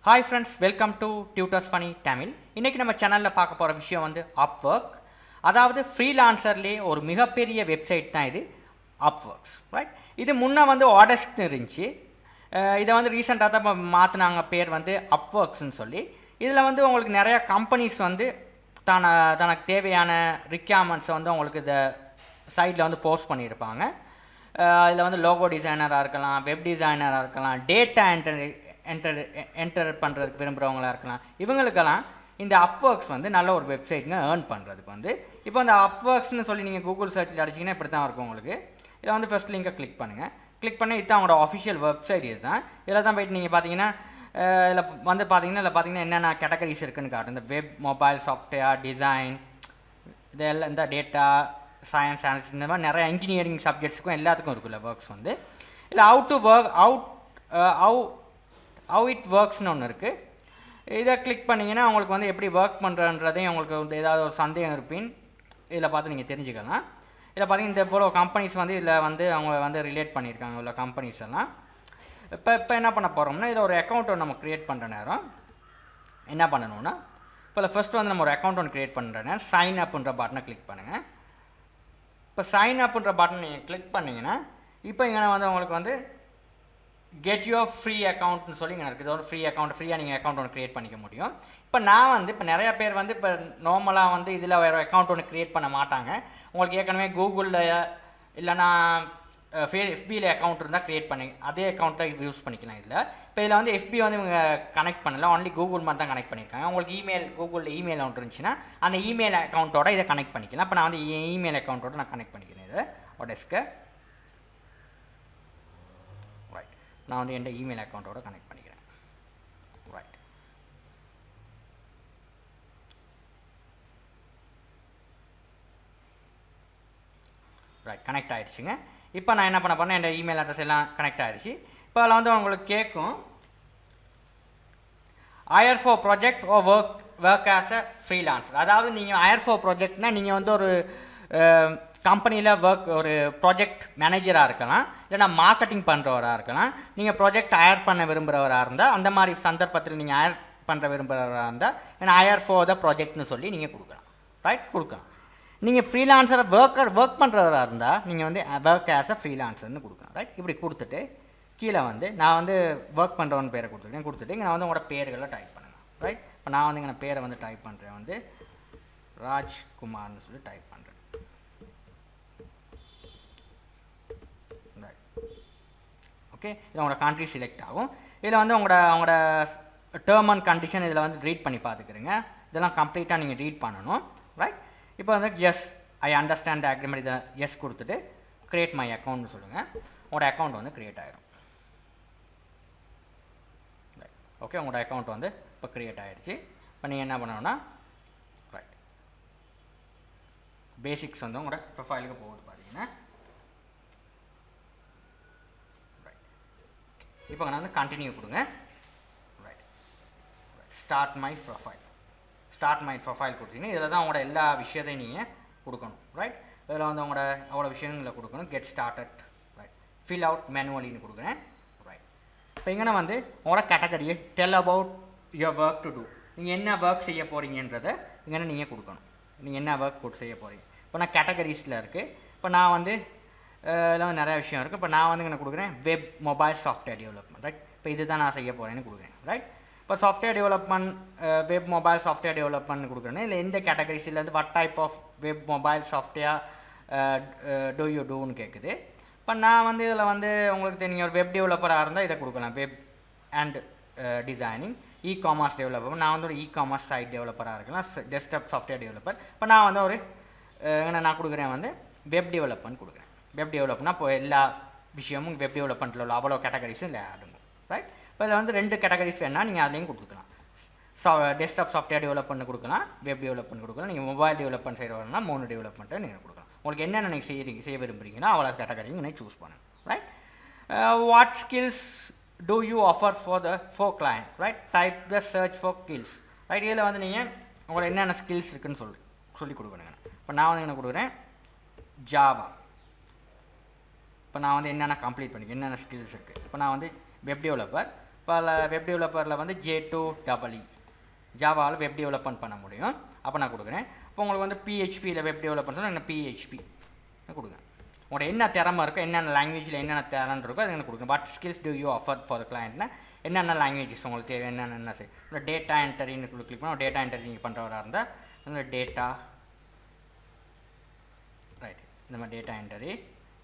Hi friends, welcome to Tutors Funny Tamil. இன்னைக்கு நம்ம சேனல்ல பார்க்க போற விஷயம் வந்து Upwork. அதாவது ஃப்ரீலான்சர்லயே ஒரு மிகப்பெரிய வெப்சைட் தான் இது Upwork, right? இது முன்ன வந்து Odesk இருந்துச்சு. இத வந்து ரீசன்ட்டா தான் மாத்துனாங்க பேர் வந்து Upworks னு சொல்லி. இதுல வந்து உங்களுக்கு நிறைய கம்பெனிஸ் வந்து தனக்கு தேவையான ரிக்வயர்மெண்ட்ஸ் வந்து உங்களுக்கு இந்த சைட்ல வந்து போஸ்ட் பண்ணியிருப்பாங்க. இதில் வந்து லோகோ டிசைனராக இருக்கலாம், வெப் டிசைனராக இருக்கலாம், டேட்டா என்டர் பண்ணுறதுக்கு விரும்புகிறவங்களாக இருக்கலாம். இவங்களுக்கெல்லாம் இந்த அப்வொர்க்ஸ் வந்து நல்ல ஒரு வெப்சைட்டுங்க ஏர்ன் பண்ணுறதுக்கு வந்து இப்போ அந்த அப்வொர்க்ஸ்னு சொல்லி நீங்கள் கூகுள் சர்ச்சில் அடிச்சிங்கன்னா இப்படி தான் இருக்கும் உங்களுக்கு. இதில் வந்து ஃபஸ்ட் லிங்கை கிளிக் பண்ணுங்கள். கிளிக் பண்ணி இதுதான் அவங்களோட அஃபிஷியல் வெப்சைட். இது தான் இதில் தான் போய்ட்டு நீங்கள் பார்த்தீங்கன்னா இதில் வந்து பார்த்தீங்கன்னா என்னென்ன கேட்டகரிஸ் இருக்குதுன்னு காட்டும். இந்த வெப், மொபைல், சாஃப்ட்வேர், டிசைன், இதெல்லாம் இந்த டேட்டா சயின்ஸ் அனாலிசிஸ் இந்த மாதிரி நிறைய இன்ஜினியரிங் சப்ஜெக்ட்ஸுக்கும் எல்லாத்துக்கும் இருக்குல்ல ஒர்க்ஸ் வந்து. இல்லை ஹவு இட் ஒர்க்ஸ்னு ஒன்று இருக்குது. இதை கிளிக் பண்ணிங்கன்னா உங்களுக்கு வந்து எப்படி ஒர்க் பண்ணுறன்றதையும் உங்களுக்கு வந்து ஏதாவது ஒரு சந்தேகம் இருப்பின் இதில் பார்த்து நீங்கள் தெரிஞ்சுக்கலாம். இதில் பார்த்தீங்கன்னா இந்த போல கம்பெனிஸ் வந்து இதில் வந்து அவங்க வந்து ரிலேட் பண்ணியிருக்காங்க உள்ள கம்பெனிஸ் எல்லாம். இப்போ என்ன பண்ண போகிறோம்னா இதில் ஒரு அக்கௌண்ட் நம்ம க்ரியேட் பண்ணுற நேரம் என்ன பண்ணணும்னா இப்போ ஃபஸ்ட்டு வந்து நம்ம ஒரு அக்கௌண்ட் ஒன்று க்ரியேட் பண்ணுற நேரம் சைன் அப்புன்ற பட்டனை கிளிக் பண்ணுங்கள். இப்போ சைன் அப்புன்ற பட்டன் நீங்கள் கிளிக் பண்ணிங்கன்னா இப்போ இங்கே வந்து உங்களுக்கு வந்து கெட் யுவர் ஃப்ரீ அக்கௌண்ட்னு சொல்லி இங்கே இருக்குது. ஒரு ஃப்ரீ அக்கௌண்ட் ஃப்ரீயாக நீங்கள் அக்கௌண்ட் ஒன்று க்ரியேட் பண்ணிக்க முடியும். இப்போ நான் வந்து இப்போ நிறையா பேர் வந்து இப்போ நார்மலாக வந்து இதில் வேறு அக்கௌண்ட் ஒன்று க்ரியேட் பண்ண மாட்டாங்க. உங்களுக்கு ஏற்கனவே கூகுளில் இல்லைனா எஃபியில் அக்கௌண்ட் இருந்தால் க்ரியேட் பண்ணி அதே அக்கௌண்ட்டை யூஸ் பண்ணிக்கலாம். இதில் இப்போ இதில் வந்து எஃபி வந்து இவங்க கனெக்ட் பண்ணல, ஒன்லி கூகுள் மாதிரி தான் கனெக்ட் பண்ணியிருக்காங்க. உங்களுக்கு கூகுளில் இமெயில் அக்கௌண்ட் இருந்துச்சுன்னா அந்த இமெயில் அக்கௌண்ட்டோட இதை கனெக்ட் பண்ணிக்கலாம். இப்போ நான் வந்து இமெயில் அக்கௌண்ட்டோட நான் கனெக்ட் பண்ணிக்கிறேன் இதை ஒடெஸ்க்கு. ரைட், நான் வந்து என் இமெயில் அக்கௌண்ட்டோட கனெக்ட் பண்ணிக்கிறேன். ரைட், ரைட் கனெக்ட் ஆகிடுச்சுங்க. இப்போ நான் என்ன பண்ண போறேன், என் இமெயில் அட்ரஸ் எல்லாம் கனெக்ட் ஆகிடுச்சு. இப்போ அதில் வந்து உங்களுக்கு கேட்கும் hire for project or work as a freelancer. அதாவது நீங்கள் ஹையர் ஃபார் ப்ராஜெக்ட்னா நீங்கள் வந்து ஒரு கம்பெனியில் ஒரு ப்ராஜெக்ட் மேனேஜராக இருக்கலாம், இல்லைனா மார்க்கெட்டிங் பண்ணுறவராக இருக்கலாம். நீங்கள் ப்ராஜெக்ட் ஹையர் பண்ண விரும்புகிறவராக இருந்தால் அந்த மாதிரி சந்தர்ப்பத்தில் நீங்கள் ஹையர் பண்ணுற விரும்புகிறவராக இருந்தால் ஏன்னா ஹையர் ஃபார் த ப்ராஜெக்ட்னு சொல்லி நீங்கள் கொடுக்கலாம். ரைட், கொடுக்கலாம். நீங்கள் ஃப்ரீலான்சரை ஒர்க் பண்ணுறவராக இருந்தால் நீங்கள் வந்து ஒர்க் ஆஸ் அ ஃப்ரீலான்சர்னு கொடுக்கலாம். ரைட், இப்படி கொடுத்துட்டு கீழே வந்து நான் வந்து ஒர்க் பண்ணுறவன் பேரை கொடுத்துட்டு இங்கே நான் வந்து உங்களோட பேர்களை டைப் பண்ணுங்கள். ரைட், இப்போ நான் வந்து இங்கே பேரை வந்து டைப் பண்ணுறேன், வந்து ராஜ்குமார்னு சொல்லி டைப் பண்ணுறேன். Right, okay. இது உங்களோட கண்ட்ரி செலக்ட் ஆகும். இதில் வந்து அவங்களோட டேர்ம் அண்ட் கண்டிஷன் இதில் வந்து ரீட் பண்ணி பார்த்துக்கிறீங்க. இதெல்லாம் கம்ப்ளீட்டாக நீங்கள் ரீட் பண்ணணும். ரைட், இப்போ வந்து yes I understand the agreement இதை எஸ் கொடுத்துட்டு க்ரியேட் மை அக்கௌண்ட்னு சொல்லுங்கள். உங்களோட அக்கௌண்ட் வந்து க்ரியேட் ஆகிடும். ஓகே, உங்களோட அக்கௌண்ட் வந்து இப்போ க்ரியேட் ஆகிடுச்சு. இப்போ நீங்கள் என்ன பண்ணணும்னா ரைட் பேசிக்ஸ் வந்து உங்களோட ப்ரொஃபைலுக்கு போகுது பார்த்தீங்கன்னா. ரைட், இப்போ நான் வந்து கண்டினியூ கொடுங்க. ரைட், ஸ்டார்ட் மை ப்ரொஃபைல் கொடுத்தீங்கன்னா இதில் தான் உங்களோட எல்லா விஷயத்தையும் நீங்கள் கொடுக்கணும். ரைட், இதில் வந்து உங்களோட அவ்வளோ விஷயங்களை கொடுக்கணும். Get started. Right, fill out மேனுவலின்னு கொடுக்குறேன். ரைட், இப்போ இங்கே வந்து உங்களோட கேட்டகரியை tell about your work to do. நீங்கள் என்ன ஒர்க் செய்ய போகிறீங்கன்றதை இங்கே நீங்கள் கொடுக்கணும். நீங்கள் என்ன ஒர்க் செய்ய போகிறீங்க. இப்போ நான் கேட்டகரிஸில் இருக்குது. இப்போ நான் வந்து இதில் வந்து நிறையா விஷயம் இருக்குது. இப்போ நான் வந்து இங்கே கொடுக்குறேன் web, mobile, software development. Right, இப்போ இது தான் நான் செய்ய போகிறேன்னு கொடுக்குறேன். ரைட், இப்போ software development, web, mobile, software development கொடுக்குறேன்னு இல்லை எந்த கேட்டகரிஸில் வந்து what type of web, mobile, software do you டூன்னு கேட்குது. இப்போ நான் வந்து இதில் வந்து உங்களுக்கு தெரியும் ஒரு வெப் டெவலப்பராக இருந்தால் இதை கொடுக்கலாம், web and designing. Commerce developer, நான் வந்து ஒரு காமர்ஸ் சைட் டெவலப்பராக இருக்கலாம், டெஸ்க்டாப் சாஃப்ட்வேர் டெவலப்பர். இப்போ நான் வந்து ஒரு நான் கொடுக்குறேன் வந்து வெப் டெவலப்மெண்ட் கொடுக்குறேன். வெப் டெவலப்னா இப்போ எல்லா விஷயமும் வெப் டெவலப்மெண்ட்டில் உள்ள அவ்வளோ கேட்டகரிஸும் இல்லை அடங்கும். ரைட், இப்போ இதில் வந்து 2 கேட்டகரிஸ் வேணால் நீங்கள் அதுலேயும் கொடுத்துக்கலாம். டெஸ்க்டாப் சாஃப்ட்வேர் டெவலப்மெண்ட் கொடுக்கலாம், வெப் டெவலப்மெண்ட் கொடுக்கலாம். நீங்கள் மொபைல் டெவலப்மெண்ட் செய்கிறவங்கன்னா 3 டெவலப்மெண்ட்டை நீங்கள் கொடுக்கலாம். உங்களுக்கு என்னென்ன நீங்கள் செய்ய விரும்புகிறீங்களோ அவ்வளோ கேட்டகரியும் நீங்கள் சூஸ் பண்ணுங்கள். Right, what skills do you offer for client. Right, type the search for skills. Right, இதில் வந்து நீங்கள் உங்களோட என்னென்ன ஸ்கில்ஸ் இருக்குதுன்னு சொல்லி கொடுக்கணுங்க. இப்போ நான் வந்து என்ன கொடுக்குறேன் ஜாவா. இப்போ நான் வந்து என்னென்ன கம்ப்ளீட் பண்ணிக்கிறேன், என்னென்ன ஸ்கில்ஸ் இருக்குது. இப்போ நான் வந்து வெப் டெவலப்பர், இப்போ வெப் டெவலப்பரில் வந்து J2EE ஜாவாவில் வெப் டெவலப்மெண்ட் பண்ண முடியும். அப்போ நான் கொடுக்குறேன். இப்போ உங்களுக்கு வந்து PHPயில் வெப் டெவலப்மெண்ட் சொன்னால் என்ன PHP கொடுங்க. உங்களோட என்ன திறமை இருக்கோ, என்னென்ன லாங்குவேஜில் என்னென்ன திறன் இருக்கோ அது எனக்கு கொடுங்க. What skills do you offer for the கிளைண்ட்னா என்னென்ன லாங்குவேஜஸ் உங்களுக்கு தேவை, என்னென்ன செய்யும். டேட்டா என்டரின்னு கிளிக் பண்ணால் டேட்டா என்டரி நீங்கள் பண்ணுறவராக இருந்தால் இந்த டேட்டா ரைட் இந்த மாதிரி டேட்டா என்டரி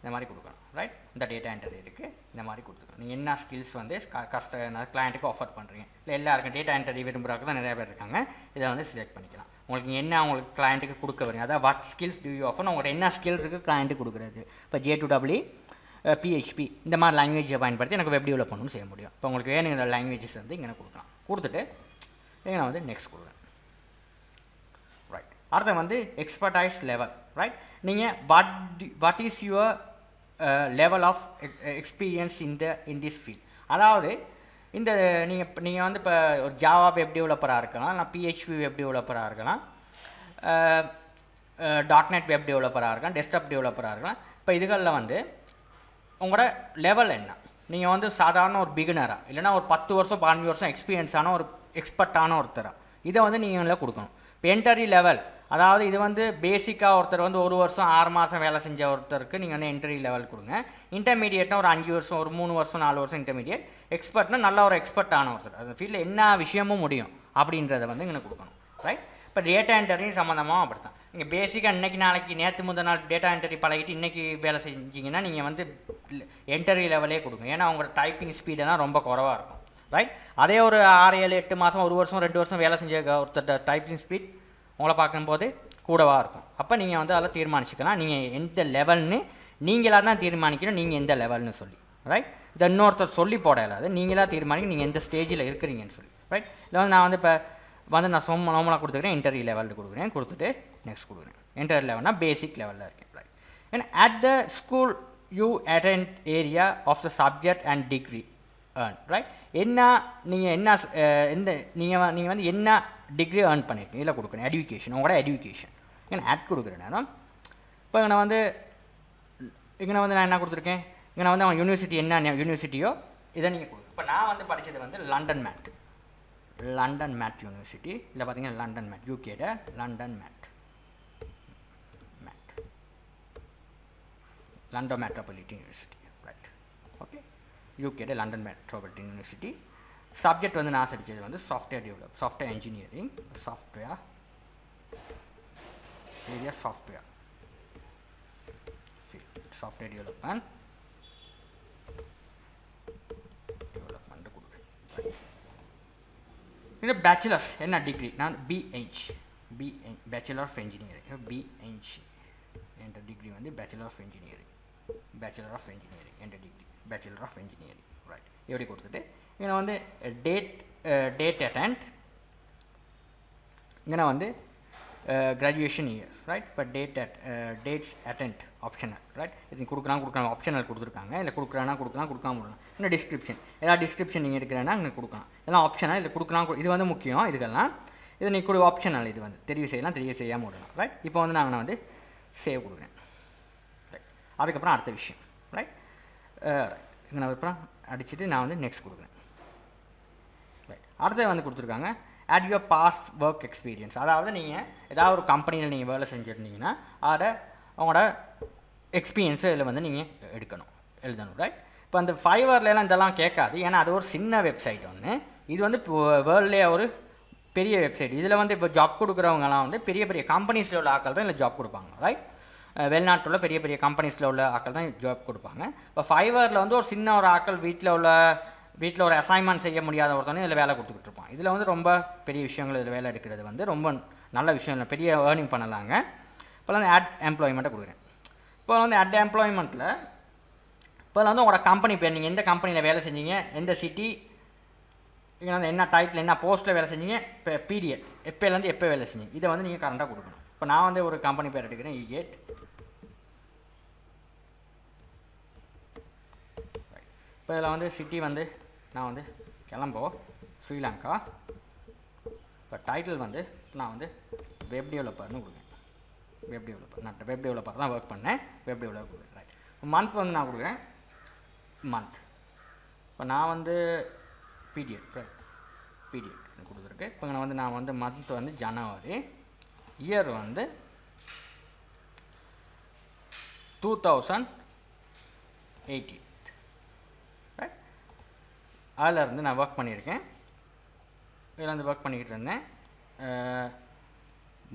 இந்த மாதிரி கொடுக்கணும். ரைட் இந்த டேட்டா என்டரி இருக்குது, இந்த மாதிரி கொடுத்துக்கணும். நீங்கள் என்ன ஸ்கில்ஸ் வந்து கிளைண்ட்டுக்கு ஆஃபர் பண்ணுறீங்க. இல்லை எல்லாருக்கும் டேட்டா என்டரி விரும்புகிறாங்க தான் நிறைய பேர் இருக்காங்க. இதை வந்து செலக்ட் பண்ணிக்கலாம். உங்களுக்கு என்ன உங்களுக்கு கிளைண்ட்டுக்கு கொடுக்க வரீங்க, அதாவது what skills do you offer, உங்கள்கிட்ட என்ன ஸ்கில் இருக்குது கிளைண்ட்டுக்கு கொடுக்குறது. இப்போ J2EE PHP இந்த மாதிரி லாங்குவேஜை பயன்படுத்தி எனக்கு வெப் டெவலப் பண்ணணும்னு செய்ய முடியும். இப்போ உங்களுக்கு வேணுங்கிற லாங்குவேஜஸ் வந்து இங்கே கொடுக்கலாம். கொடுத்துட்டு இங்கே வந்து நெக்ஸ்ட் கொடுக்குறேன். ரைட் அடுத்த வந்து எக்ஸ்பர்டைஸ் லெவல். ரைட் நீங்கள் what is your level of experience in this field. அதாவது இந்த நீங்கள் வந்து இப்போ ஒரு ஜாவா வெப் டெவலப்பராக இருக்கலாம், இல்லை PHP வெப் டெவலப்பராக இருக்கலாம், .NET வெப் டெவலப்பராக இருக்கலாம், டெஸ்க்டாப் டெவலப்பராக இருக்கலாம். இப்போ இதுகளில் வந்து உங்களோட லெவல் என்ன. நீங்கள் வந்து சாதாரண ஒரு பிகினராக இல்லைனா ஒரு 10 வருஷம் 15 வருஷம் எக்ஸ்பீரியன்ஸான ஒரு எக்ஸ்பர்ட்டான ஒருத்தராக இதை வந்து நீங்கள் கொடுக்கணும். இப்போ என்ட்ரி லெவல், அதாவது இது வந்து பேசிக்காக ஒருத்தர் வந்து 1 வருஷம் 6 மாதம் வேலை செஞ்ச ஒருத்தருக்கு நீங்கள் வந்து என்ட்ரி லெவல் கொடுங்க. இன்டர்மீடியட்னா ஒரு 5 வருஷம் ஒரு 3 வருஷம் 4 வருஷம் இன்டர்மீடியட். எக்ஸ்பர்ட்னா நல்ல ஒரு எக்ஸ்பர்ட்டான ஒருத்தர், அந்த ஃபீல்டில் என்ன விஷயமும் முடியும் அப்படின்றத வந்து இங்கே கொடுக்கணும். ரைட் இப்போ டேட்டா என்ட்ரி சம்மந்தமாக அப்படித்தான். நீங்கள் பேசிக்காக இன்றைக்கி நாளைக்கு நேற்று முதல் நாள் டேட்டா என்ட்ரி பழகிட்டு இன்றைக்கி வேலை செஞ்சிங்கன்னா நீங்கள் வந்து என்ட்ரி லெவலே கொடுங்க. ஏன்னா உங்களோட டைப்பிங் ஸ்பீடெல்லாம் ரொம்ப குறவாக இருக்கும். ரைட் அதே ஒரு 6 7 8 மாதம் 1 வருஷம் 2 வருஷம் வேலை செஞ்ச ஒருத்தர் டைப்பிங் ஸ்பீட் உங்களை பார்க்கும்போது கூடவா இருக்கும். அப்போ நீங்கள் வந்து அதில் தீர்மானிச்சுக்கலாம் நீங்கள் எந்த லெவல்னு நீங்களாக தான் தீர்மானிக்கணும், நீங்கள் எந்த லெவல்னு சொல்லி. ரைட் இதை இன்னொருத்தர் சொல்லி போடலாது, நீங்களாக தீர்மானிக்க நீங்கள் எந்த ஸ்டேஜில் இருக்கிறீங்கன்னு சொல்லி. ரைட் இல்லை வந்து நான் வந்து இப்போ வந்து நான் நார்மலாக கொடுத்துக்கிறேன், இன்டர்வியூ லெவலில் கொடுக்குறேன். கொடுத்துட்டு நெக்ஸ்ட் கொடுக்குறேன். இன்டர்வியூ லெவல்னா பேசிக் லெவலில் இருக்கேன். ரைட் ஏன்னா at the school you attend area of the subject and degree earn. Right என்ன நீங்கள் என்ன எந்த நீங்கள் வந்து என்ன டிகிரி ஏர்ன் பண்ணியிருக்கீங்க இதில் கொடுக்குறேன். எஜுகேஷன் உங்களோட எஜுகேஷன் இங்கே ஆட் கொடுக்குறேன் நான். இப்போ இங்கே வந்து நான் என்ன கொடுத்துருக்கேன், இங்கே வந்து அவன் யூனிவர்சிட்டி என்ன யூனிவர்சிட்டியோ இதை நீங்கள் கொடுங்க. இப்போ நான் வந்து படித்தது வந்து லண்டன் மேட் யூனிவர்சிட்டி. இல்லை பார்த்தீங்கன்னா லண்டன் மேட் யூகேட London Metropolitan University. Right okay யூகேட லண்டன் மெட்ரோபாலிட்டன் யூனிவர்சிட்டி. சப்ஜெக்ட் வந்து நான் படித்தது வந்து சாஃப்ட்வேர் இன்ஜினியரிங், சாஃப்ட்வேர் டெவலப்மெண்ட் கொடுக்குறேன். இது பேச்சுலர்ஸ் என்ன டிகிரி, நான் பிஹெச் பேச்சுலர் ஆஃப் இன்ஜினியரிங். பிஹெச் என்ற டிகிரி வந்து பேச்சுலர் ஆஃப் இன்ஜினியரிங் என்ற degree bachelor of engineering. Right எப்படி கொடுத்துட்டு இங்கே வந்து டேட் அட்டெண்ட் இங்கே வந்து கிராஜுவேஷன் இயர். ரைட் இப்போ டேட்ஸ் அட்டெண்ட் ஆப்ஷனல். ரைட் இது கொடுக்கலாம் ஆப்ஷனல் கொடுத்துருக்காங்க. இல்லை கொடுக்கலாம் கொடுக்காம விடலாம். இன்னும் டிஸ்கிரிப்ஷன் ஏதாவது டிஸ்கிரிப்ஷன் நீங்கள் எடுக்கிறேன்னா இங்கே கொடுக்கலாம். இதெல்லாம் ஆப்ஷனல், இல்லை கொடுக்கலாம். இது வந்து முக்கியம். இதுக்கெல்லாம் இது நீ கொடு ஆப்ஷனல். இது வந்து தெரிவு செய்யலாம், தெரிவு செய்யாமல் விடலாம். ரைட் இப்போ வந்து நான் வந்து சேவ் கொடுக்குறேன். ரைட் அதுக்கப்புறம் அடுத்த விஷயம். ரைட் இங்கே நான் அப்புறம் அடிச்சுட்டு நான் வந்து நெக்ஸ்ட் கொடுக்குறேன். ரைட் அடுத்தது வந்து கொடுத்துருக்காங்க add your past work experience. அதாவது நீங்கள் ஏதாவது ஒரு கம்பெனியில் நீங்கள் வேலை செஞ்சுருந்தீங்கன்னா அதை அவங்களோட எக்ஸ்பீரியன்ஸை இதில் வந்து நீங்கள் எழுதணும். ரைட் இப்போ அந்த ஃபைவர்லாம் இதெல்லாம் கேட்காது, ஏன்னா அது ஒரு சின்ன வெப்சைட் ஒன்று. இது வந்து வேர்ல்ட்லேயே ஒரு பெரிய வெப்சைட். இதில் வந்து இப்போ ஜாப் கொடுக்குறவங்கலாம் வந்து பெரிய பெரிய கம்பெனிஸில் உள்ள ஆட்கள் தான் இதில் ஜாப் கொடுப்பாங்க. ரைட் வெளிநாட்டில் உள்ள பெரிய பெரிய கம்பெனிஸில் உள்ள ஆட்கள் தான் ஜாப் கொடுப்பாங்க. இப்போ ஃபைவரில் வந்து ஒரு சின்ன ஒரு ஆட்கள் வீட்டில் ஒரு அசைன்மெண்ட் செய்ய முடியாத ஒருத்தவங்க இதில் வேலை கொடுத்துக்கிட்டு இருப்பான். இதில் வந்து ரொம்ப பெரிய விஷயங்கள் இதில் வேலை எடுக்கிறது வந்து ரொம்ப நல்ல விஷயம் இல்லை, பெரிய ஏர்னிங் பண்ணலாங்க. இப்போ வந்து ஆட் எம்ப்ளாய்மெண்ட்டை கொடுக்குறேன். இப்போ வந்து ஆட் எம்ப்ளாய்மெண்ட்டில் இப்போ வந்து உங்களோட கம்பெனி பேர், நீங்கள் எந்த கம்பெனியில் வேலை செஞ்சீங்க, எந்த சிட்டி, இங்கே வந்து என்ன டைட்டில், என்ன போஸ்ட்டில் வேலை செஞ்சீங்க, இப்போ பீரியட் எப்போலேருந்து எப்போ வேலை செஞ்சீங்க, இதை வந்து நீங்கள் கரெக்டாக கொடுக்கணும். இப்போ நான் வந்து ஒரு கம்பெனி பேர் எடுக்கிறேன், ஈகேட். இப்போ இதில் வந்து சிட்டி வந்து நான் வந்து கொலம்போ, ஸ்ரீலங்கா. இப்போ டைட்டில் வந்து நான் வந்து வெப் டெவலப்பர்னு கொடுக்குறேன். நான் வெப் டெவலப்பர் தான் ஒர்க் பண்ணேன். வெப் டெவலப்பர் கொடுக்குறேன். ரைட் மந்த் வந்து நான் கொடுக்குறேன் மந்த். இப்போ நான் வந்து பீரியட் ரைட் பீரியட் கொடுத்துருக்கு. இப்போ நான் வந்து மந்த் வந்து ஜனவரி, இயர் வந்து 2018 ரைட். அதில் இருந்து நான் ஒர்க் பண்ணியிருக்கேன். இதில் வந்து ஒர்க் பண்ணிக்கிட்டு இருந்தேன்.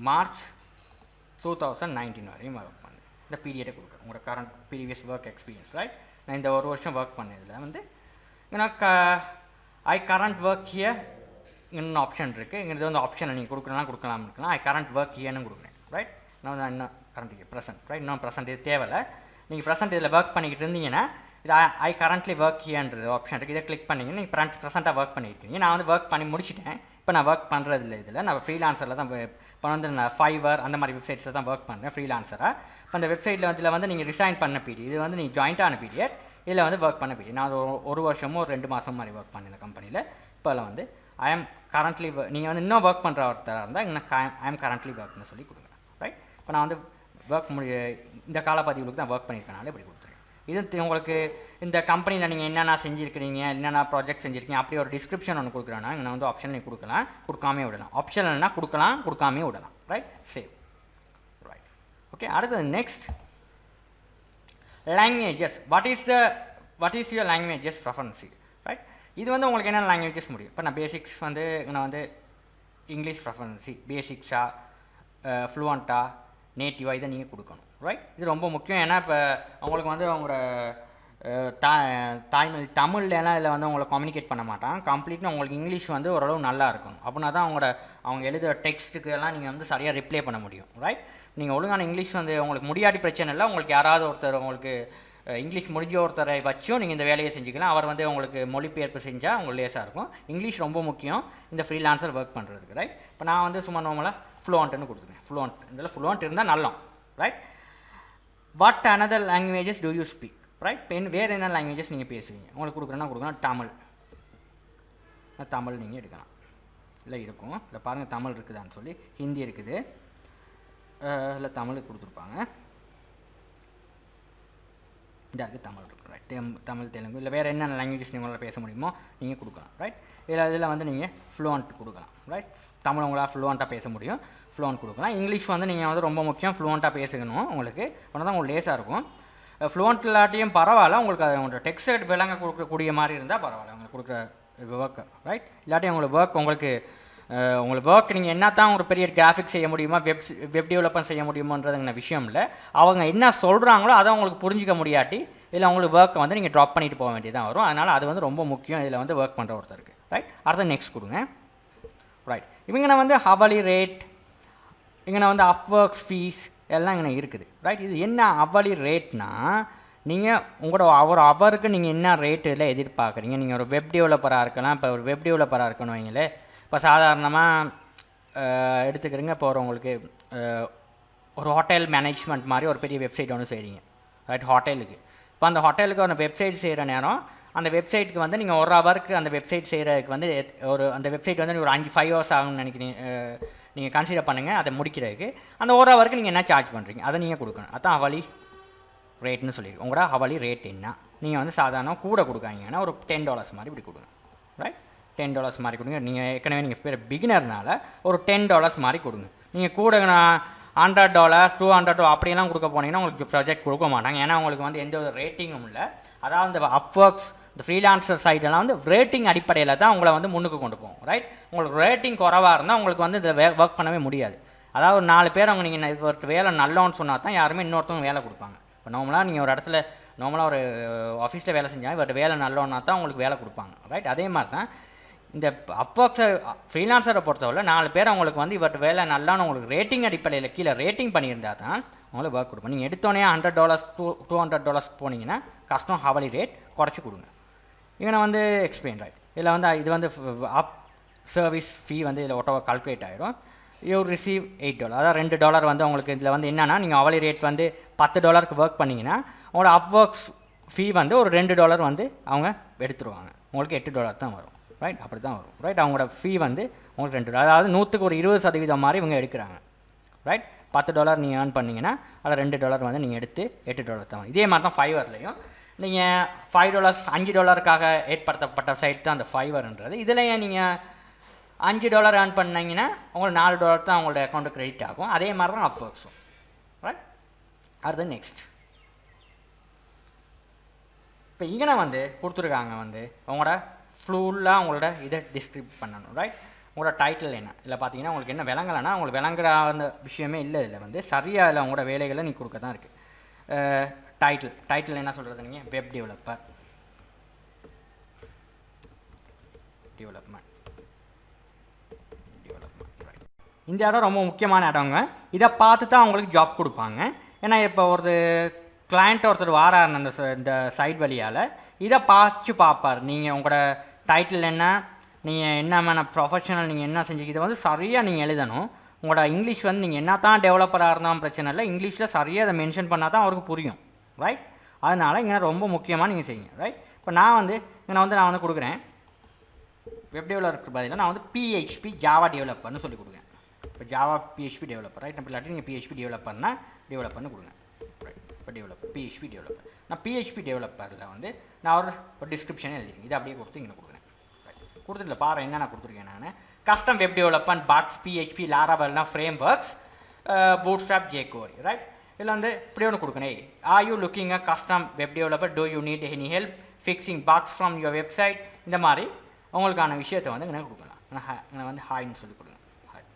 மார்ச் 2019 வரையும் ஒர்க் பண்ணேன். இந்த பீரியடை கொடுக்குறேன், உங்களோட current previous work experience right. நான் இந்த ஒரு வருஷம் ஒர்க் பண்ணதில் வந்து எனக்கு ஐ கரண்ட் ஒர்க் ஹியர் இன்னும் ஆப்ஷன் இருக்குது. இங்கே இது வந்து ஆப்ஷனை நீங்கள் கொடுக்கலாம் இருக்கலாம். ஐ கரண்ட் ஒர்க் ஹியர்னு கொடுக்குறேன் ரைட். நான் இன்னும் கரண்ட் ப்ரெசென்ட் ரைட். இன்னும் ப்ரெசென்ட் இது தேவையில்லை. நீங்கள் ப்ரெசென்ட் இதில் ஒர்க் பண்ணிக்கிட்டு இருந்தீங்கன்னா இது ஐ கரண்ட்லி ஒர்க் ஹியர்ன்றது ஆப்ஷன் இருக்குது. இதை கிளிக் பண்ணிங்கன்னா நீங்கள் ப்ரெசென்ட்டாக ஒர்க் பண்ணியிருக்கீங்க. நான் வந்து ஒர்க் பண்ணி முடிச்சிட்டேன். இப்போ நான் ஒர்க் பண்ணுறதில்ல. இதில் நான் ஃப்ரீலான்சரில் தான் இப்போ வந்து நான் ஃபைவர் அந்த மாதிரி வெப்சைட்ஸில் தான் ஒர்க் பண்ணுறேன் ஃப்ரீலான்சராக. இப்போ அந்த வெப்சைட்டில் வந்து இதில் வந்து நீங்கள் ரிசைன் பண்ண பீரியட், இது வந்து நீங்கள் ஜாயின்ட்டான பீரியட், இதில் வந்து ஒர்க் பண்ண பீரியட். நான் ஒரு வருஷமோ 2 மாதம் மாதிரி ஒர்க் பண்ணேன் இந்த கம்பெனியில். இப்போ அதில் வந்து ஐ ஆம் கரண்ட்லி நீங்கள் வந்து இன்னும் ஒர்க் பண்ணுற ஒருத்தராக இருந்தால் இன்னும் ஐ ஆம் கரண்ட்லி ஒர்க்னு சொல்லி கொடுங்க ரைட். இப்போ நான் வந்து ஒர்க் இந்த காலப்பதிவுக்கு தான் ஒர்க் பண்ணியிருக்கனால இப்படி கொடுத்துருக்கேன். இது உங்களுக்கு இந்த கம்பெனியில் நீங்கள் என்னென்ன செஞ்சுருக்கிறீங்க, என்னென்ன ப்ராஜெக்ட் செஞ்சுருக்கீங்க அப்படி ஒரு டிஸ்கிரிப்ஷன் ஒன்று கொடுக்குறேன்னா நான் வந்து ஆப்ஷன் நீங்கள் கொடுக்கலாம், கொடுக்காமே விடலாம். ஆப்ஷன்னா கொடுக்கலாம், கொடுக்காமே விடலாம் ரைட். Save right. ஓகே. அடுத்தது next languages. What is your languages preference right. இது வந்து உங்களுக்கு என்னென்ன லாங்குவேஜஸ் முடியும். இப்போ நான் பேசிக்ஸ் வந்து நான் வந்து இங்கிலீஷ் ப்ரெஃபரன்ஸி, பேசிக்ஸாக ஃப்ளூவண்ட்டாக நேட்டிவாக இதை நீங்கள் கொடுக்கணும் ரைட். இது ரொம்ப முக்கியம். ஏன்னா இப்போ அவங்களுக்கு வந்து அவங்களோட தாய்மொழி தமிழ்லாம் இதில் வந்து அவங்கள கம்யூனிகேட் பண்ண மாட்டாங்க. கம்ப்ளீட்டாக உங்களுக்கு இங்கிலீஷ் வந்து ஓரளவு நல்லா இருக்கணும். அப்படின்னா தான் அவங்க எழுதுகிற டெக்ஸ்ட்டுக்கு எல்லாம் நீங்கள் வந்து சரியாக ரிப்ளை பண்ண முடியும் ரைட். நீங்கள் ஒழுங்கான இங்கிலீஷ் வந்து உங்களுக்கு முடியாட்டி பிரச்சனை இல்லை. உங்களுக்கு யாராவது ஒருத்தர் உங்களுக்கு இங்கிலீஷ் முடிஞ்ச ஒருத்தரை வச்சும் நீங்கள் இந்த வேலையை செஞ்சுக்கலாம். அவர் வந்து உங்களுக்கு மொழிபெயர்ப்பு செஞ்சால் உங்களுக்கு லேசாக இருக்கும். இங்கிலீஷ் ரொம்ப முக்கியம் இந்த ஃப்ரீலான்சர் ஒர்க் பண்ணுறதுக்கு ரைட். இப்போ நான் வந்து சும்மா நார்மலாக ஃப்ளூவண்ட்டுன்னு கொடுத்துருக்கேன். இதில் ஃப்ளூவண்ட் இருந்தால் நல்லம் right. What another languages do you speak right. வேறு என்ன லாங்குவேஜஸ் நீங்கள் பேசுவீங்க உங்களுக்கு கொடுக்குறேன்னா தமிழ் நீங்கள் எடுக்கலாம். இல்லை இருக்கும் இல்லை பாருங்கள் தமிழ் இருக்குதான்னு சொல்லி. ஹிந்தி இருக்குது, இல்லை தமிழ் கொடுத்துருப்பாங்க. இந்த இருக்குது தமிழ் இருக்குது ரைட். தமிழ் தெலுங்கு இல்லை வேறு என்னென்ன லாங்குவேஜஸ் நீங்களால் பேச முடியுமோ நீங்கள் கொடுக்கலாம் ரைட். இதில் வந்து நீங்கள் ஃப்ளூவண்ட் கொடுக்கலாம் ரைட். தமிழ் உங்களால் ஃப்ளூவண்ட்டாக பேச முடியும், ஃப்ளூவண்ட் கொடுக்கலாம். இங்கிலீஷ் வந்து நீங்கள் வந்து ரொம்ப முக்கியம், ஃப்ளூவண்ட்டாக பேசணும் உங்களுக்கு. அப்போ தான் உங்களுக்கு லேஸாக இருக்கும். ஃப்ளூவண்ட் இல்லாட்டியும் பரவாயில்ல, உங்களுக்கு அது உங்களோட டெக்ஸ்ட் விளங்க கொடுக்கக்கூடிய மாதிரி இருந்தால் பரவாயில்ல உங்களுக்கு கொடுக்குற ஒர்க்கு ரைட். இல்லாட்டி உங்களுக்கு ஒர்க் நீங்கள் என்ன தான் ஒரு பெரிய கிராஃபிக்ஸ் செய்ய முடியுமா, வெப் டெவலப்மெண்ட் செய்ய முடியுமோன்றதுங்கிற விஷயம் இல்லை. அவங்க என்ன சொல்கிறாங்களோ அதை உங்களுக்கு புரிஞ்சிக்க முடியாட்டி இதில் உங்களுக்கு ஒர்க்கை வந்து நீங்கள் ட்ராப் பண்ணிட்டு போக வேண்டியதான் வரும். அதனால் அது வந்து ரொம்ப முக்கியம் இதில் வந்து ஒர்க் பண்ணுற ஒருத்தருக்கு ரைட். அடுத்த நெக்ஸ்ட் கொடுங்க ரைட். இவங்க வந்து ஹவர்லி ரேட், இங்கே வந்து அப்வொர்க்ஸ் ஃபீஸ் எல்லாம் இங்கே இருக்குது ரைட். இது என்ன ஹவர்லி ரேட்னா நீங்கள் உங்களோட அவருக்கு நீங்கள் என்ன ரேட்டில் எதிர்பார்க்குறீங்க. நீங்கள் ஒரு வெப் டெவலப்பராக இருக்கலாம். இப்போ ஒரு வெப் டெவலப்பராக இருக்கணும் வைங்களே. இப்போ சாதாரணமாக எடுத்துக்கிறீங்க. இப்போ உங்களுக்கு ஒரு ஹோட்டல் மேனேஜ்மெண்ட் மாதிரி ஒரு பெரிய வெப்சைட் ஒன்று செய்கிறீங்க ரைட், ஹோட்டலுக்கு. இப்போ அந்த ஹோட்டலுக்கு ஒரு வெப்சைட் செய்கிற நேரம் அந்த வெப்சைட்டுக்கு வந்து நீங்கள் ஒரு ஹவருக்கு அந்த வெப்சைட் செய்கிறதுக்கு வந்து அந்த வெப்சைட் வந்து ஒரு 5 hours ஆகும்னு நினைக்கிறீங்க. நீங்கள் கன்சிடர் பண்ணுங்கள் அதை முடிக்கிறதுக்கு. அந்த ஒரு ஹவருக்கு நீங்கள் என்ன சார்ஜ் பண்ணுறீங்க அதை நீங்கள் கொடுக்கணும். அதுதான் ஹவர்லி ரேட்னு சொல்லியிருக்கு. உங்களோட ஹவர்லி ரேட் என்ன. நீங்கள் வந்து சாதாரண கூட கொடுக்காங்கன்னா ஒரு $10 மாதிரி இப்படி கொடுங்க ரைட். $10 மாதிரி கொடுங்க. நீங்கள் ஏற்கனவே நீங்கள் பிகினர்னால ஒரு $10 மாதிரி கொடுங்க. நீங்கள் கூட $100 $200 அப்படியெல்லாம் கொடுக்க போனீங்கன்னா உங்களுக்கு ப்ராஜெக்ட் கொடுக்க மாட்டாங்க. ஏன்னா உங்களுக்கு வந்து எந்த ஒரு ரேட்டிங்கும் இல்லை. அதாவது இந்த அப்வொர்க்ஸ் இந்த ஃப்ரீலான்சர் சைடெல்லாம் வந்து ரேட்டிங் அடிப்படையில் தான் உங்களை வந்து முன்னுக்கு கொண்டு போகும் ரைட். உங்களுக்கு ரேட்டிங் குறவாக இருந்தால் உங்களுக்கு வந்து இதில் ஒர்க் பண்ணவே முடியாது. அதாவது 4 பேர் அவங்க நீங்கள் ஒரு வேலை நல்லோன்னு சொன்னால் தான் யாருமே இன்னொருத்தவங்க வேலை கொடுப்பாங்க. இப்போ நார்மலாக நீங்கள் ஒரு இடத்துல நார்மலாக ஒரு ஆஃபீஸில் வேலை செஞ்சால் இவர்கிட்ட வேலை நல்லோன்னா தான் உங்களுக்கு வேலை கொடுப்பாங்க ரைட். அதே மாதிரி தான் இந்த அப்வொர்க்ஸை ஃப்ரீலான்சரை பொறுத்தவரை 4 பேர் அவங்களுக்கு வந்து இவர்கிட்ட வேலை நல்லான்னு உங்களுக்கு ரேட்டிங் அடிப்படையில் கீழே ரேட்டிங் பண்ணியிருந்தால் தான் அவங்களுக்கு ஒர்க் கொடுப்போம். நீங்கள் எடுத்தோடனே $100 $200 போனீங்கன்னா கஷ்டம். ஹவர்லி ரேட் குறைச்சி கொடுங்க. இவனை வந்து எக்ஸ்பிளைன் ரைட். இதில் வந்து இது வந்து அப் சர்வீஸ் ஃபீ வந்து இதில் ஒட்டோவாக கால்குலேட் ஆகிடும். யூ ரிசீவ் $8 அதாவது $2 வந்து உங்களுக்கு இதில் வந்து என்னென்னா நீங்கள் ஹவர்லி ரேட் வந்து $10 ஒர்க் பண்ணிங்கன்னா உங்களோட அப்வொர்க்ஸ் ஃபீ வந்து ஒரு $2 வந்து அவங்க எடுத்துருவாங்க. உங்களுக்கு $8 தான் வரும் ரைட். அப்படி தான் வரும் ரைட். அவங்களோட ஃபீ வந்து உங்களுக்கு $2 அதாவது 100க்கு ஒரு 20% மாதிரி இவங்க எடுக்கிறாங்க ரைட். $10 நீங்கள் ஏர்ன் பண்ணிங்கன்னா அதில் $2 வந்து நீங்கள் எடுத்து $8 தான். இதே மாதிரி தான் ஃபைவர்லையும் நீங்கள் $5 $5க்காக ஏற்படுத்தப்பட்ட சைட் தான் அந்த ஃபைவர்ன்றது. இதில் நீங்கள் $5 ஏர்ன் பண்ணிங்கன்னா உங்களுக்கு $4 தான் உங்களோட அக்கௌண்ட்டு கிரெடிட் ஆகும். அதே மாதிரி தான் அப்வொர்க்ஸும். ரைட், அடுத்து நெக்ஸ்ட். இப்போ இங்கே வந்து கொடுத்துருக்காங்க வந்து உங்களோட ஃபுல்லாக உங்களோட இதை டிஸ்கிரிப்ட் பண்ணணும். ரைட், உங்களோட டைட்டில் என்ன இல்லை பார்த்தீங்கன்னா உங்களுக்கு என்ன விளங்கலைன்னா உங்களுக்கு விளங்குற அந்த விஷயமே இல்லை. இதில் வந்து சரியாக இல்லை உங்களோட வேலைகளை நீ கொடுக்க தான் இருக்குது. டைட்டில் என்ன சொல்கிறது நீங்கள் வெப் டெவலப்மெண்ட் ரைட். இந்த இடம் ரொம்ப முக்கியமான இடங்க. இதை பார்த்து தான் அவங்களுக்கு ஜாப் கொடுப்பாங்க. ஏன்னா இப்போ ஒரு ஒருத்தர் வாராருன்னு இந்த சைட் வழியால் இதை பார்ப்பார். நீங்கள் உங்களோட டைட்டில் என்ன, நீங்கள் என்னமான ப்ரொஃபஷனல், நீங்கள் என்ன செஞ்சு இதை வந்து சரியாக நீங்கள் எழுதணும். உங்களோட இங்கிலீஷ் வந்து நீங்கள் என்ன தான் டெவலப்பராக இருந்தாலும் பிரச்சனை இல்லை, இங்கிலீஷில் சரியாக அதை மென்ஷன் பண்ணால் தான் அவருக்கு புரியும். ரைட், அதனால் இங்கே ரொம்ப முக்கியமாக நீங்கள் செய்யுங்க. ரைட், இப்போ நான் வந்து கொடுக்குறேன் வெப் டெவலப்பருக்கு பதிலாக நான் வந்து PHP ஜாவா டெவலப்பர்னு சொல்லி கொடுக்குறேன். இப்போ ஜாவா PHP டெவலப்பர். ரைட், நம்ம இல்லாட்டி நீங்கள் PHP டெவலப்பர்னு கொடுங்க. ரைட், இப்போ PHP டெவலப்பர். நான் PHP டெவலப்பரில் வந்து நான் ஒரு டிஸ்கிரிப்ஷன் எழுதிருக்கேன். இதை அப்படியே கொடுத்து இங்கே கொடுக்குறேன். ரைட், கொடுத்துட்டு பாரு என்ன நான் கொடுத்துருக்கேன். நான் custom web development bugs PHP லாராவெல்னா frameworks Bootstrap jQuery. Right, இதில் வந்து இப்படி ஒன்று கொடுக்கணும். Are you looking a custom web developer, do you need any help fixing bugs from your website. இந்த மாதிரி உங்களுக்கான விஷயத்தை வந்து எனக்கு கொடுக்கலாம். நான் வந்து ஹாய்ன்னு சொல்லி கொடுங்க. ஹாய்,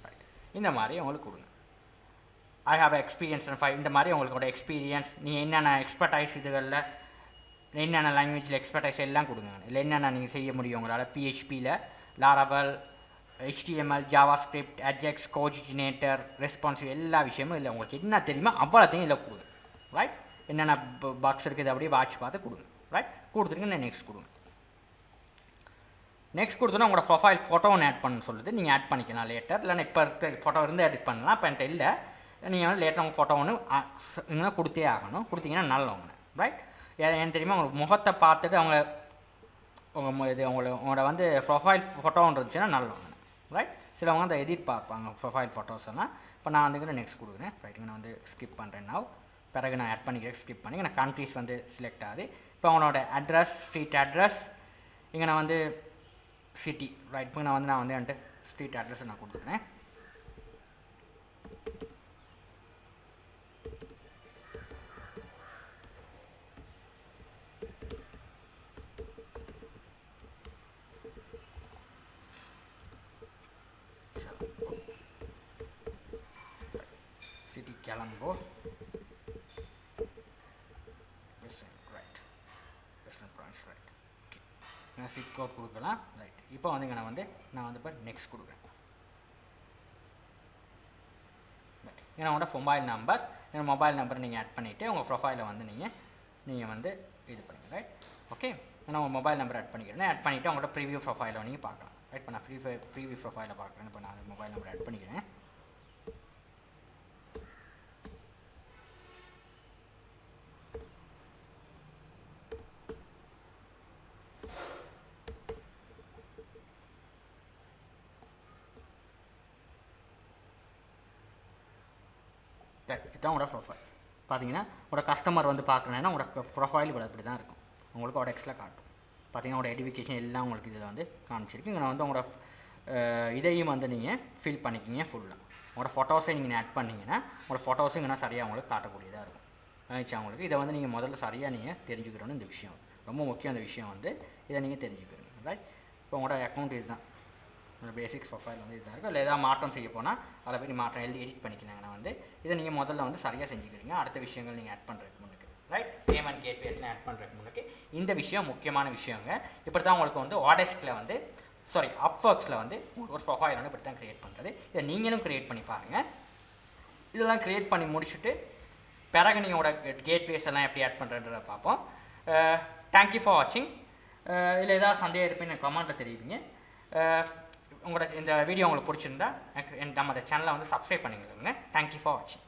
ரைட், இந்த மாதிரி உங்களுக்கு கொடுங்க. I have experience in 5. இந்த மாதிரி உங்களோட எக்ஸ்பீரியன்ஸ், நீங்கள் என்னென்ன எக்ஸ்பர்டைஸ் இதுகளில் என்னென்ன லாங்குவேஜில் எக்ஸ்பர்டைஸ் எல்லாம் கொடுங்க. இல்லை என்னென்ன நீங்கள் செய்ய முடியும் உங்களால் PHPயில் Laravel, HTML, JavaScript, Ajax, coordinator, responsive எல்லா விஷயமும் இல்லை உங்களுக்கு என்ன தெரியுமோ அவ்வளோத்தையும் இல்லை கொடுங்க. ரைட், என்னென்ன பாக்ஸ் இருக்குது அப்படியே வாட்ச் பார்த்து கொடுங்க. ரைட், கொடுத்துருங்க. நெக்ஸ்ட் கொடுங்க. நெக்ஸ்ட் கொடுத்தோன்னா உங்களோட ப்ரொஃபைல் ஃபோட்டோ ஒன்று ஆட் பண்ண சொல்லுது. நீங்கள் ஆட் பண்ணிக்கலாம் லேட்டர். இல்லைன்னா இப்போ இருக்க ஃபோட்டோ இருந்து எடிட் பண்ணலாம். இப்போ என்கிட்ட இல்லை, நீங்கள் வந்து லேட்டர் உங்கள் ஃபோட்டோ ஒன்று இன்னும் கொடுத்தே ஆகணும். கொடுத்தீங்கன்னா நல்லவங்க. ரைட், ஏன்னு தெரியுமா உங்களுக்கு முகத்தை பார்த்துட்டு அவங்க உங்களோட வந்து ப்ரொஃபைல் ஃபோட்டோன்னு இருந்துச்சுன்னா நல்லவங்க. ரைட், சிலவங்க அந்த எடிட் பார்ப்பாங்க ப்ரொஃபைல் ஃபோட்டோஸ் எல்லாம். இப்போ நான் வந்து நெக்ஸ்ட் கொடுக்குறேன். ரைட்டுங்க, நான் வந்து ஸ்கிப் பண்ணுறேன். நான் பிறகு நான் ஆட் பண்ணிக்கிறேன். ஸ்கிப் பண்ணி நான் கண்ட்ரிஸ் வந்து செலக்ட் ஆகுது. இப்போ அவனோட அட்ரஸ், ஸ்ட்ரீட் அட்ரஸ், இங்கே நான் வந்து சிட்டி. ரைட், இப்போ நான் வந்து என்கிட்ட ஸ்ட்ரீட் அட்ரஸ் நான் கொடுத்துக்கிறேன். City Colombo. Right, western province. Right, okay, நான் சிப் கோட் கொடுக்கலாம். ரைட், இப்போ வந்து நான் வந்து இப்போ நெக்ஸ்ட் கொடுக்குறேன். ஏன்னா உங்களோட மொபைல் நம்பர் நீங்கள் ஆட் பண்ணிவிட்டு உங்கள் ப்ரொஃபைலை வந்து நீங்கள் வந்து இது பண்ணுங்கள். ரைட், ஓகே, நான் உங்கள் மொபைல் நம்பர் ஆட் பண்ணிக்கிறேன். ஆட் பண்ணிவிட்டு உங்களோட ப்ரீவியூ ப்ரொஃபைலை நீங்கள் பார்க்கலாம். ரைட், இப்போ நான் ப்ரீவியூ ப்ரொஃபைலை பார்க்குறேன். இப்போ நான் மொபைல் நம்பர் ஆட் பண்ணிக்கிறேன். இதுதான் உங்களோட ப்ரொஃபைல். பார்த்தீங்கன்னா உங்களோட கஸ்டமர் வந்து பார்க்குறேன்னா உங்களோட ப்ரொஃபைல் இப்படி தான் இருக்கும். உங்களுக்கு ODXல காட்டும். பார்த்தீங்கன்னா உங்களோட எஜுகேஷன் எல்லாம் உங்களுக்கு இதில் வந்து காமிச்சிருக்கு. இங்கே வந்து உங்களோட இதையும் வந்து நீங்கள் ஃபில் பண்ணிக்கிங்க ஃபுல்லாக. உங்களோட ஃபோட்டோஸை நீங்கள் ஆட் பண்ணிங்கன்னா உங்களோட ஃபோட்டோஸும் இங்கே சரியாக உங்களுக்கு காட்டக்கூடியதாக இருக்கும். நினச்சா உங்களுக்கு இதை வந்து நீங்கள் முதல்ல சரியாக நீங்கள் தெரிஞ்சுக்கிறோன்னு இந்த விஷயம் ரொம்ப முக்கியம். அந்த விஷயம் வந்து இதை நீங்கள் தெரிஞ்சுக்கிறீங்க. ரைட், இப்போ உங்களோட அக்கௌண்ட் இதுதான், பேசிக் ப்ரொஃபைல் வந்து இதுதான் இருக்கும். இல்லை ஏதாவது மாற்றம் செய்ய போனால் அதை போய் மாற்றம் எடிட் பண்ணிக்கலாங்கன்னா வந்து இதை நீங்கள் முதல்ல வந்து சரியாக செஞ்சுக்கிறீங்க. அடுத்த விஷயங்கள் நீங்கள் ஆட் பண்ணுறதுக்கு முன்னுக்கு. ரைட், பேமெண்ட் கேட்வேஸ்லாம் ஆட் பண்ணுறதுக்கு முன்னுக்கு இந்த விஷயம் முக்கியமான விஷயங்க. இப்படி தான் உங்களுக்கு வந்து ODXல வந்து Upworkஸில் வந்து உங்களுக்கு ஒரு ப்ரொஃபைல் வந்து இப்படி தான் க்ரியேட் பண்ணுறது. இதை நீங்களும் க்ரியேட் பண்ணி பாருங்கள். இதெல்லாம் க்ரியேட் பண்ணி முடிச்சுட்டு பிறகு நீங்களோட கேட்வேஸ் எல்லாம் எப்படி ஆட் பண்ணுறன்றதை பார்ப்போம். தேங்க்யூ ஃபார் வாட்சிங். இதில் ஏதாவது சந்தேகம் இருப்பேன்னு கமெண்ட்டில் தெரிவிங்க. உங்களோட இந்த வீடியோ உங்களுக்கு பிடிச்சிருந்தா நம்ம சேனலை வந்து சப்ஸ்கிரைப் பண்ணிக்கோங்க. தேங்க்யூ ஃபார் வாட்சிங்.